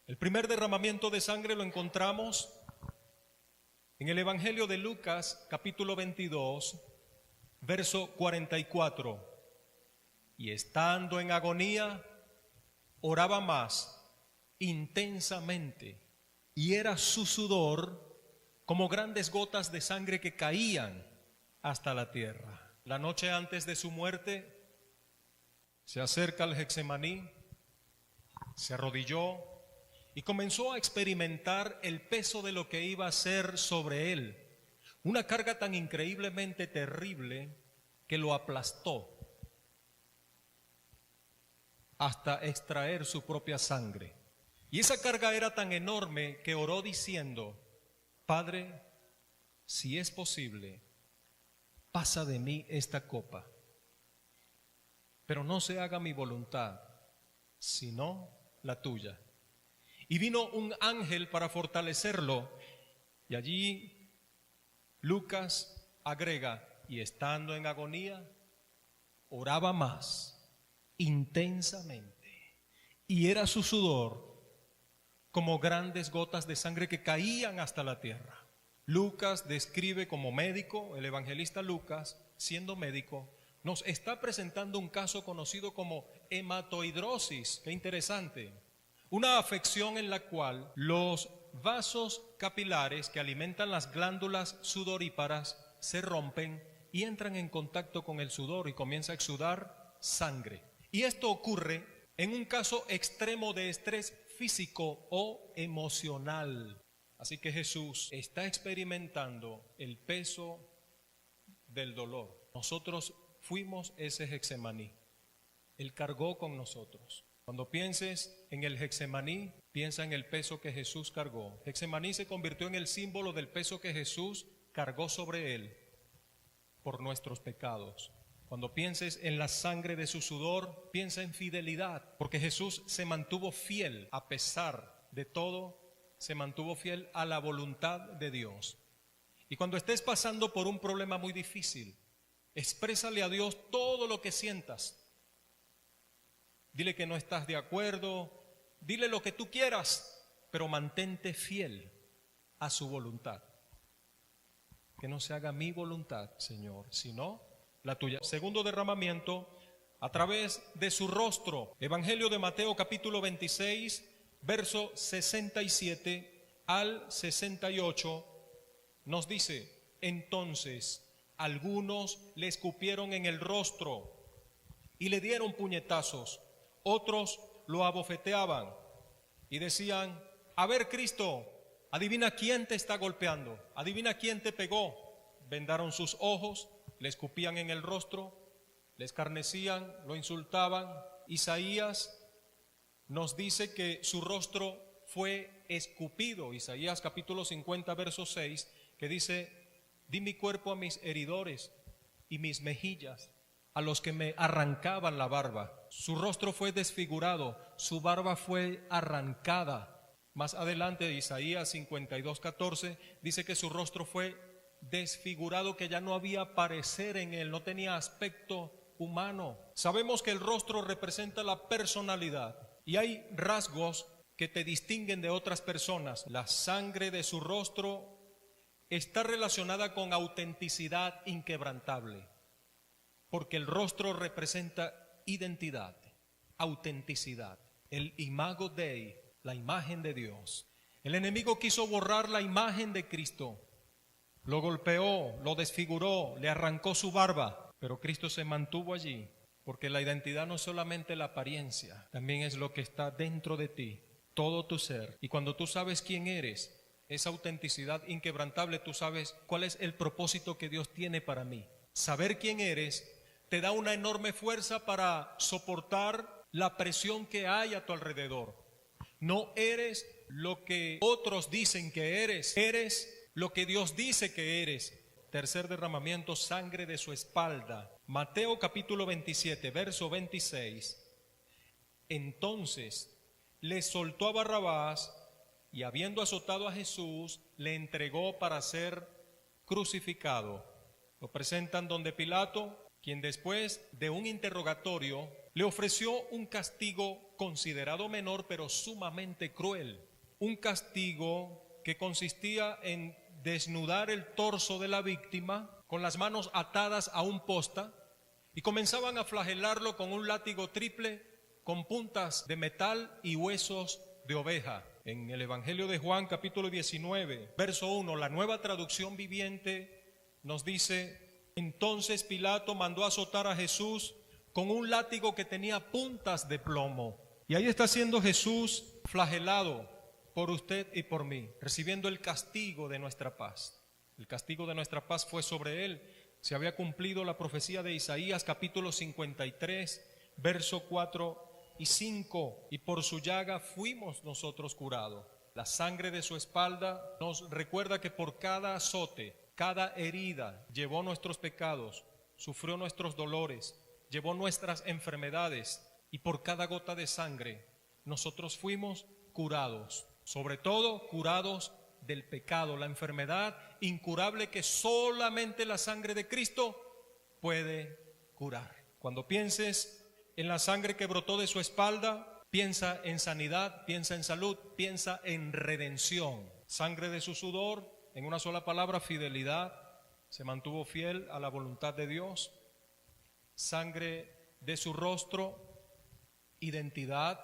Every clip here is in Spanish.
El primer derramamiento de sangre lo encontramos en el Evangelio de Lucas, capítulo 22, verso 44. Y estando en agonía, oraba más intensamente, y era su sudor como grandes gotas de sangre que caían hasta la tierra. La noche antes de su muerte, se acerca al Getsemaní, se arrodilló y comenzó a experimentar el peso de lo que iba a ser sobre él. Una carga tan increíblemente terrible que lo aplastó hasta extraer su propia sangre. Y esa carga era tan enorme que oró diciendo: Padre, si es posible, pasa de mí esta copa, pero no se haga mi voluntad, sino la tuya. Y vino un ángel para fortalecerlo, y allí Lucas agrega: y estando en agonía, oraba más intensamente, y era su sudor como grandes gotas de sangre que caían hasta la tierra. Lucas describe como médico, el evangelista Lucas, siendo médico, nos está presentando un caso conocido como hematohidrosis. Qué interesante. Una afección en la cual los vasos capilares que alimentan las glándulas sudoríparas se rompen y entran en contacto con el sudor y comienza a exudar sangre. Y esto ocurre en un caso extremo de estrés físico o emocional. Así que Jesús está experimentando el peso del dolor. Nosotros fuimos ese Getsemaní. Él cargó con nosotros. Cuando pienses en el Getsemaní, piensa en el peso que Jesús cargó. Getsemaní se convirtió en el símbolo del peso que Jesús cargó sobre él por nuestros pecados. Cuando pienses en la sangre de su sudor, piensa en fidelidad, porque Jesús se mantuvo fiel a pesar de todo, se mantuvo fiel a la voluntad de Dios. Y cuando estés pasando por un problema muy difícil, exprésale a Dios todo lo que sientas. Dile que no estás de acuerdo, dile lo que tú quieras, pero mantente fiel a su voluntad. Que no se haga mi voluntad, Señor, sino la tuya. Segundo derramamiento, a través de su rostro. Evangelio de Mateo capítulo 26, verso 67 al 68, nos dice: entonces algunos le escupieron en el rostro y le dieron puñetazos. Otros lo abofeteaban y decían: a ver, Cristo, adivina quién te está golpeando, adivina quién te pegó. Vendaron sus ojos, le escupían en el rostro, le escarnecían, lo insultaban. Isaías nos dice que su rostro fue escupido. Isaías capítulo 50, verso 6, que dice: di mi cuerpo a mis heridores y mis mejillas a los que me arrancaban la barba. Su rostro fue desfigurado, su barba fue arrancada. Más adelante, Isaías 52, 14, dice que su rostro fue desfigurado, que ya no había parecer en él, no tenía aspecto humano. Sabemos que el rostro representa la personalidad y hay rasgos que te distinguen de otras personas. La sangre de su rostro está relacionada con autenticidad inquebrantable, porque el rostro representa identidad, autenticidad, el imago Dei, la imagen de Dios. El enemigo quiso borrar la imagen de Cristo, lo golpeó, lo desfiguró, le arrancó su barba, pero Cristo se mantuvo allí, porque la identidad no es solamente la apariencia, también es lo que está dentro de ti, todo tu ser. Y cuando tú sabes quién eres, esa autenticidad inquebrantable, tú sabes cuál es el propósito que Dios tiene para mí. Saber quién eres te da una enorme fuerza para soportar la presión que hay a tu alrededor. No eres lo que otros dicen que eres, eres lo que Dios dice que eres. Tercer derramamiento, sangre de su espalda. Mateo capítulo 27, verso 26. Entonces le soltó a Barrabás y, habiendo azotado a Jesús, le entregó para ser crucificado. Lo presentan donde Pilato, quien después de un interrogatorio le ofreció un castigo considerado menor, pero sumamente cruel. Un castigo que consistía en desnudar el torso de la víctima con las manos atadas a un posta y comenzaban a flagelarlo con un látigo triple con puntas de metal y huesos de oveja. En el Evangelio de Juan, capítulo 19, verso 1, la Nueva Traducción Viviente nos dice: entonces Pilato mandó azotar a Jesús con un látigo que tenía puntas de plomo. Y ahí está siendo Jesús flagelado por usted y por mí, recibiendo el castigo de nuestra paz. El castigo de nuestra paz fue sobre él. Se había cumplido la profecía de Isaías, capítulo 53, verso 4 y 5. Y por su llaga fuimos nosotros curados. La sangre de su espalda nos recuerda que por cada azote, cada herida, llevó nuestros pecados, sufrió nuestros dolores, llevó nuestras enfermedades, y por cada gota de sangre nosotros fuimos curados, sobre todo curados del pecado, la enfermedad incurable que solamente la sangre de Cristo puede curar. Cuando pienses en la sangre que brotó de su espalda, piensa en sanidad, piensa en salud, piensa en redención. Sangre de su sudor, en una sola palabra, fidelidad, se mantuvo fiel a la voluntad de Dios. Sangre de su rostro, identidad.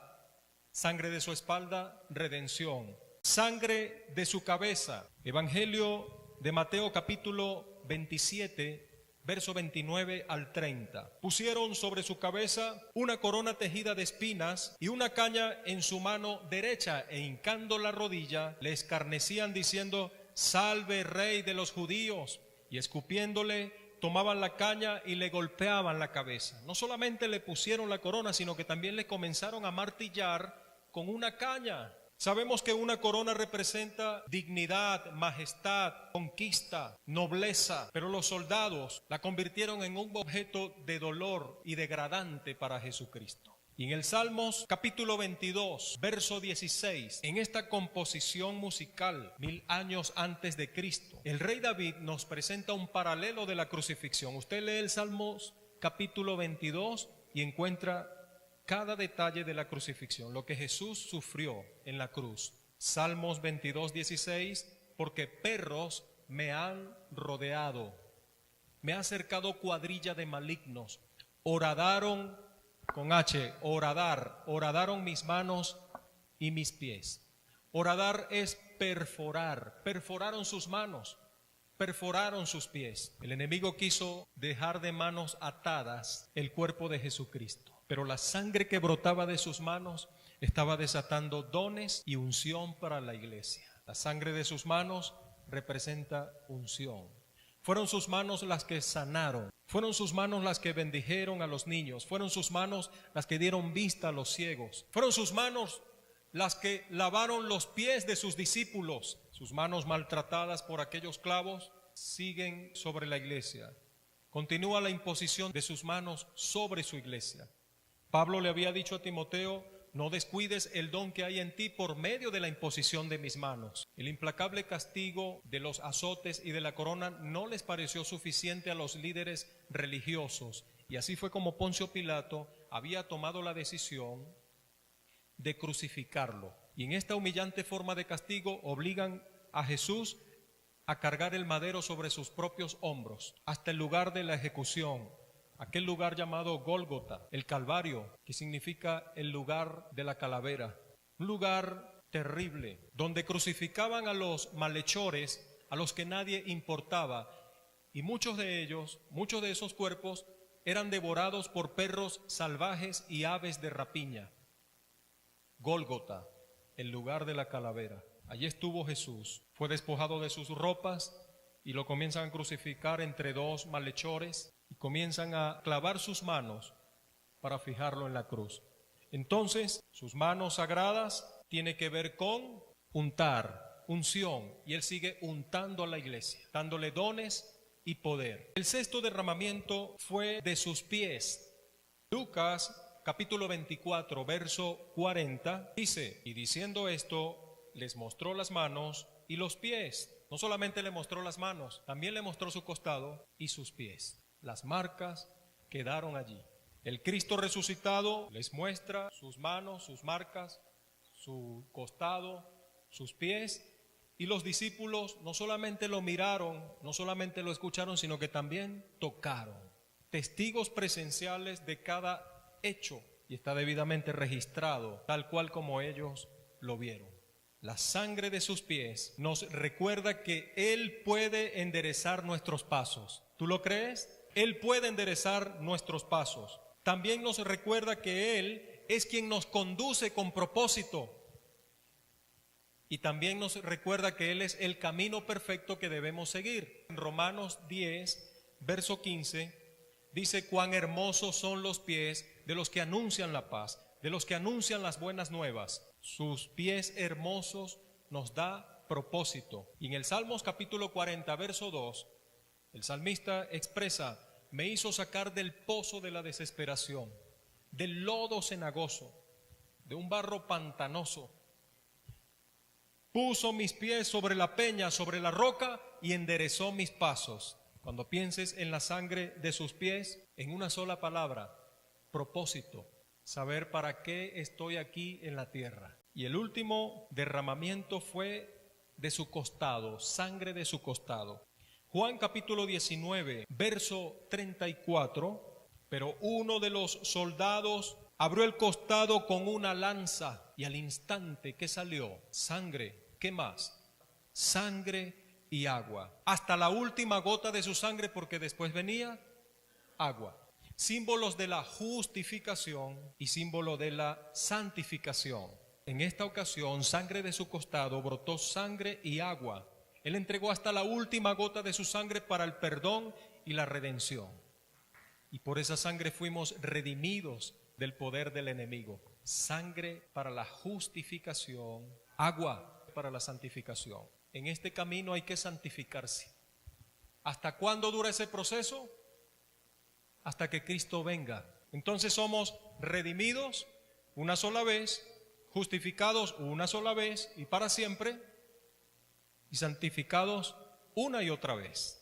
Sangre de su espalda, redención. Sangre de su cabeza. Evangelio de Mateo capítulo 27, verso 29 al 30. Pusieron sobre su cabeza una corona tejida de espinas y una caña en su mano derecha, e hincando la rodilla le escarnecían diciendo: salve, Rey de los judíos. Y escupiéndole tomaban la caña y le golpeaban la cabeza. No solamente le pusieron la corona, sino que también le comenzaron a martillar con una caña. Sabemos que una corona representa dignidad, majestad, conquista, nobleza, pero los soldados la convirtieron en un objeto de dolor y degradante para Jesucristo. Y en el Salmos capítulo 22, verso 16, en esta composición musical, 1000 años antes de Cristo, el rey David nos presenta un paralelo de la crucifixión. Usted lee el Salmos capítulo 22 y encuentra cada detalle de la crucifixión, lo que Jesús sufrió en la cruz. Salmos 22, 16, porque perros me han rodeado, me ha cercado cuadrilla de malignos, horadaron, con H, horadaron mis manos y mis pies. Horadar es perforar, perforaron sus manos, perforaron sus pies. El enemigo quiso dejar de manos atadas el cuerpo de Jesucristo, pero la sangre que brotaba de sus manos estaba desatando dones y unción para la iglesia. La sangre de sus manos representa unción. Fueron sus manos las que sanaron, fueron sus manos las que bendijeron a los niños, fueron sus manos las que dieron vista a los ciegos, fueron sus manos las que lavaron los pies de sus discípulos. Sus manos maltratadas por aquellos clavos siguen sobre la iglesia. Continúa la imposición de sus manos sobre su iglesia. Pablo le había dicho a Timoteo: no descuides el don que hay en ti por medio de la imposición de mis manos. El implacable castigo de los azotes y de la corona no les pareció suficiente a los líderes religiosos, y así fue como Poncio Pilato había tomado la decisión de crucificarlo. Y en esta humillante forma de castigo obligan a Jesús a cargar el madero sobre sus propios hombros hasta el lugar de la ejecución, aquel lugar llamado Gólgota, el Calvario, que significa el lugar de la calavera, un lugar terrible, donde crucificaban a los malhechores, a los que nadie importaba, y muchos de esos cuerpos eran devorados por perros salvajes y aves de rapiña. Gólgota, el lugar de la calavera. Allí estuvo Jesús, fue despojado de sus ropas y lo comienzan a crucificar entre dos malhechores y comienzan a clavar sus manos para fijarlo en la cruz. Entonces, sus manos sagradas tiene que ver con untar, unción, y él sigue untando a la iglesia, dándole dones y poder. El sexto derramamiento fue de sus pies. Lucas capítulo 24, verso 40, dice: y diciendo esto, les mostró las manos y los pies. No solamente le mostró las manos, también le mostró su costado y sus pies. Las marcas quedaron allí. El Cristo resucitado les muestra sus manos, sus marcas, su costado, sus pies, y los discípulos no solamente lo miraron, no solamente lo escucharon, sino que también tocaron. Testigos presenciales de cada hecho, y está debidamente registrado, tal cual como ellos lo vieron. La sangre de sus pies nos recuerda que Él puede enderezar nuestros pasos. ¿Tú lo crees? Él puede enderezar nuestros pasos. También nos recuerda que Él es quien nos conduce con propósito. Y también nos recuerda que Él es el camino perfecto que debemos seguir. En Romanos 10, verso 15, dice: cuán hermosos son los pies de los que anuncian la paz, de los que anuncian las buenas nuevas. Sus pies hermosos nos da propósito. Y en el Salmos capítulo 40, verso 2, el salmista expresa: me hizo sacar del pozo de la desesperación, del lodo cenagoso, de un barro pantanoso. Puso mis pies sobre la peña, sobre la roca, y enderezó mis pasos. Cuando pienses en la sangre de sus pies, en una sola palabra: propósito, saber para qué estoy aquí en la tierra. Y el último derramamiento fue de su costado, sangre de su costado. Juan capítulo 19, verso 34, pero uno de los soldados abrió el costado con una lanza, y al instante que salió sangre, ¿qué más? Sangre y agua, hasta la última gota de su sangre, porque después venía agua. Símbolos de la justificación y símbolo de la santificación. En esta ocasión, sangre de su costado, brotó sangre y agua. Él entregó hasta la última gota de su sangre para el perdón y la redención. Y por esa sangre fuimos redimidos del poder del enemigo. Sangre para la justificación, agua para la santificación. En este camino hay que santificarse. ¿Hasta cuándo dura ese proceso? Hasta que Cristo venga. Entonces somos redimidos una sola vez, justificados una sola vez y para siempre, y santificados una y otra vez.